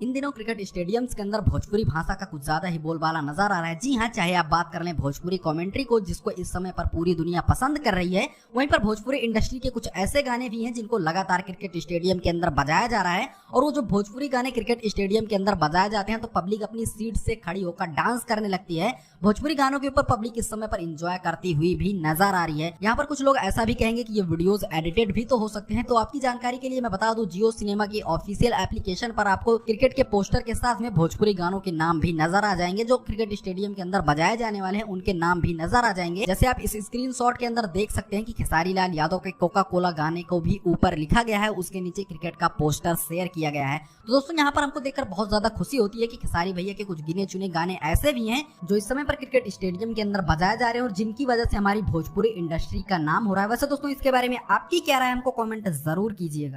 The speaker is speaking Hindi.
इन दिनों क्रिकेट स्टेडियम्स के अंदर भोजपुरी भाषा का कुछ ज्यादा ही बोलबाला नजर आ रहा है। जी हाँ, चाहे आप बात कर लें भोजपुरी कमेंट्री को, जिसको इस समय पर पूरी दुनिया पसंद कर रही है, वहीं पर भोजपुरी इंडस्ट्री के कुछ ऐसे गाने भी हैं जिनको लगातार क्रिकेट स्टेडियम के अंदर बजाया जा रहा है। और वो जो भोजपुरी गाने क्रिकेट स्टेडियम के अंदर बजाए जाते हैं तो पब्लिक अपनी सीट से खड़ी होकर डांस करने लगती है। भोजपुरी गानों के ऊपर पब्लिक इस समय पर इंजॉय करती हुई भी नजर आ रही है। यहाँ पर कुछ लोग ऐसा भी कहेंगे कि ये वीडियोस एडिटेड भी तो हो सकते हैं। तो आपकी जानकारी के लिए मैं बता दूं, जियो सिनेमा की ऑफिशियल एप्लीकेशन पर आपको क्रिकेट के पोस्टर के साथ में भोजपुरी गानों के नाम भी नजर आ जाएंगे। जो क्रिकेट स्टेडियम के अंदर बजाए जाने वाले हैं उनके नाम भी नजर आ जाएंगे। जैसे आप इस स्क्रीनशॉट के अंदर देख सकते हैं कि खेसारी लाल यादव के कोका कोला गाने को भी ऊपर लिखा गया है, उसके नीचे क्रिकेट का पोस्टर शेयर किया गया है। तो दोस्तों, यहाँ पर हमको देखकर बहुत ज्यादा खुशी होती है कि खेसारी भैया के कुछ गिने चुने गाने ऐसे भी हैं जो इस समय पर क्रिकेट स्टेडियम के अंदर बजाए जा रहे हैं और जिनकी वजह से हमारी भोजपुरी इंडस्ट्री का नाम हो रहा है। वैसे दोस्तों, इसके बारे में आपकी क्या राय है, हमको कमेंट जरूर कीजिएगा।